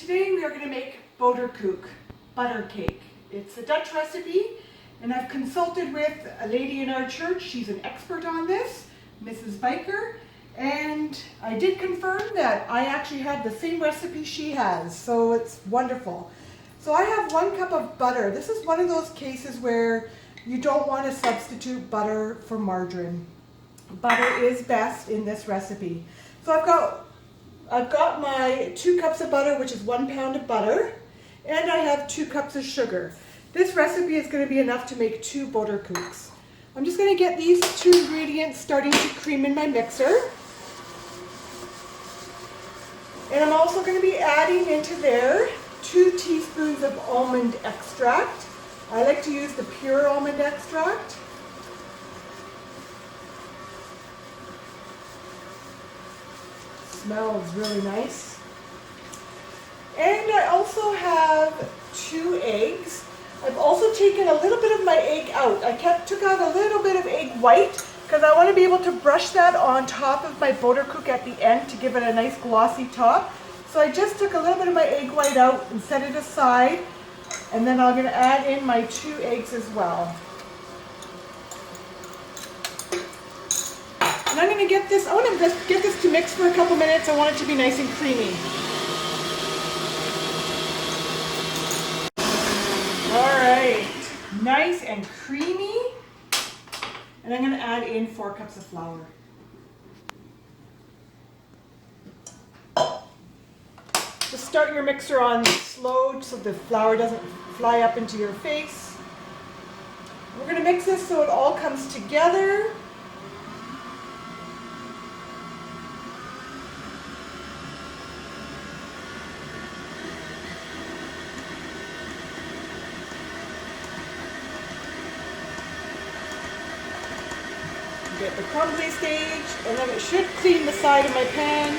Today we are going to make Boterkoek, butter cake. It's a Dutch recipe, and I've consulted with a lady in our church. She's an expert on this, Mrs. Biker, and I did confirm that I actually had the same recipe she has, so it's wonderful. So I have 1 cup of butter. This is one of those cases where you don't want to substitute butter for margarine. Butter is best in this recipe. So I've got my 2 cups of butter, which is 1 pound of butter, and I have 2 cups of sugar. This recipe is going to be enough to make 2 Boterkoeks. I'm just going to get these 2 ingredients starting to cream in my mixer. And I'm also going to be adding into there 2 teaspoons of almond extract. I like to use the pure almond extract. Smells really nice. And I also have 2 eggs. I've also taken a little bit of my egg out. I took out a little bit of egg white because I want to be able to brush that on top of my Boterkoek at the end to give it a nice glossy top. So I just took a little bit of my egg white out and set it aside, and then I'm going to add in my 2 eggs as well. And I'm going to get this, I want to just get this to mix for a couple minutes. I want it to be nice and creamy. All right, nice and creamy. And I'm going to add in 4 cups of flour. Just start your mixer on slow so the flour doesn't fly up into your face. We're going to mix this so it all comes together. Get the crumbly stage, and then it should clean the side of my pan.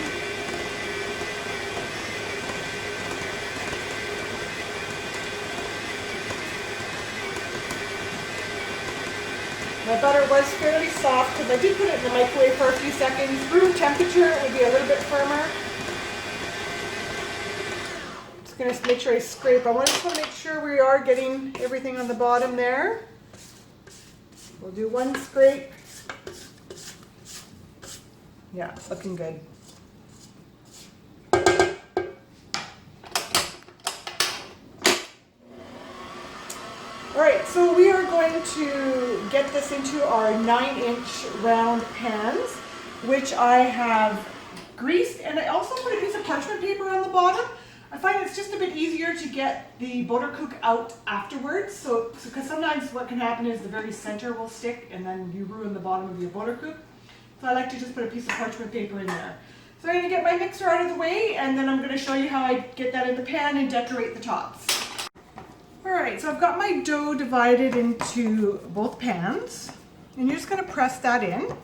My butter was fairly soft because I did put it in the microwave for a few seconds. Room temperature, it would be a little bit firmer. Just going to make sure I scrape. I just want to make sure we are getting everything on the bottom there. We'll do 1 scrape. Yeah, it's looking good. All right, so we are going to get this into our 9-inch round pans, which I have greased, and I also put a piece of parchment paper on the bottom. I find it's just a bit easier to get the Boterkoek out afterwards, so because sometimes what can happen is the very center will stick and then you ruin the bottom of your Boterkoek. So I like to just put a piece of parchment paper in there. So I'm going to get my mixer out of the way, and then I'm going to show you how I get that in the pan and decorate the tops. Alright, so I've got my dough divided into both pans, and you're just going to press that in.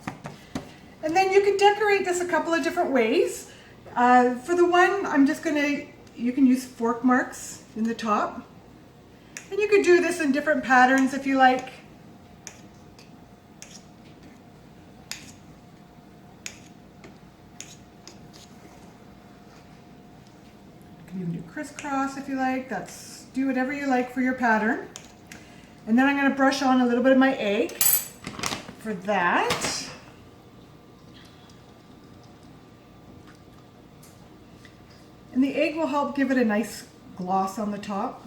And then you can decorate this a couple of different ways. For the one, you can use fork marks in the top. And you could do this in different patterns if you like. You can do crisscross if you like. Do whatever you like for your pattern. And then I'm going to brush on a little bit of my egg for that. And the egg will help give it a nice gloss on the top.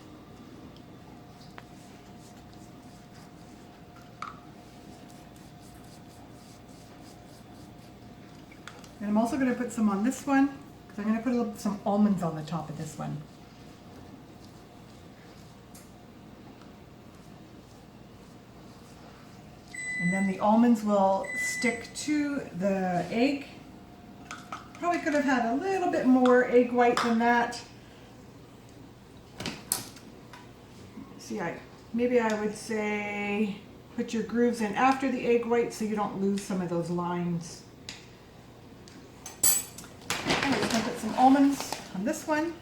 And I'm also going to put some on this one. I'm going to put some almonds on the top of this one. And then the almonds will stick to the egg. Probably could have had a little bit more egg white than that. See, maybe I would say put your grooves in after the egg white so you don't lose some of those lines. I'm just going to put some almonds on this one.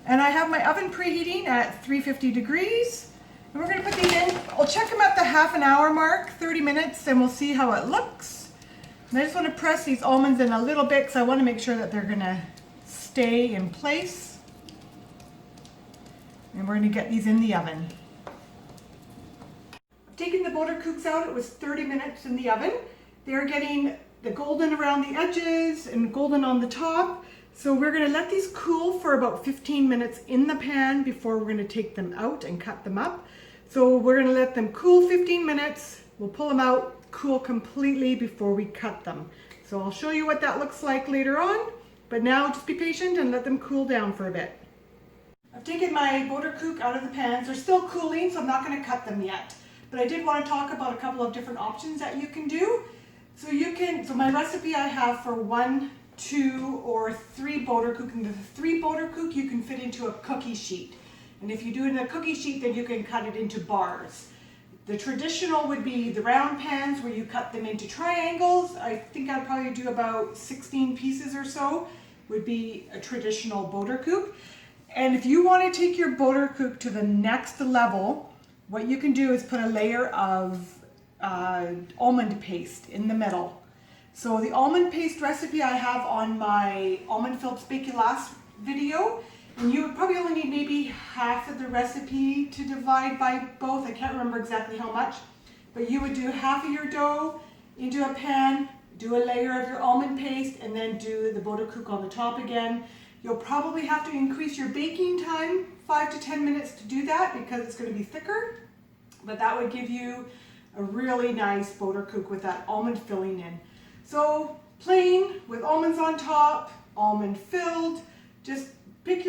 And I have my oven preheating at 350 degrees. And we're going to put these in. I'll check them at the half an hour mark, 30 minutes, and we'll see how it looks. And I just want to press these almonds in a little bit because I want to make sure that they're going to stay in place. And we're going to get these in the oven. I've taken the Boterkoeks out. It was 30 minutes in the oven. They're getting the golden around the edges and golden on the top. So we're going to let these cool for about 15 minutes in the pan before we're going to take them out and cut them up. So we're going to let them cool 15 minutes. We'll pull them out, cool completely before we cut them. So I'll show you what that looks like later on. But now just be patient and let them cool down for a bit. I've taken my Boterkoek out of the pans. They're still cooling, so I'm not going to cut them yet. But I did want to talk about a couple of different options that you can do. So my recipe I have for 1, 2, or 3 Boterkoek, and the 3 Boterkoek you can fit into a cookie sheet. And if you do it in a cookie sheet, then you can cut it into bars. The traditional would be the round pans where you cut them into triangles. I think I'd probably do about 16 pieces or so, would be a traditional Boterkoek. And if you want to take your Boterkoek to the next level, what you can do is put a layer of almond paste in the middle. So the almond paste recipe I have on my almond filled spéculoos video, and you would probably only need maybe half of the recipe to divide by both. I can't remember exactly how much, but you would do half of your dough into a pan, do a layer of your almond paste, and then do the Boterkoek on the top again. You'll probably have to increase your baking time 5 to 10 minutes to do that because it's going to be thicker, but that would give you a really nice Boterkoek with that almond filling in. So plain with almonds on top, almond filled, just pick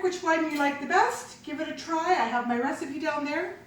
which one you like the best, give it a try. I have my recipe down there.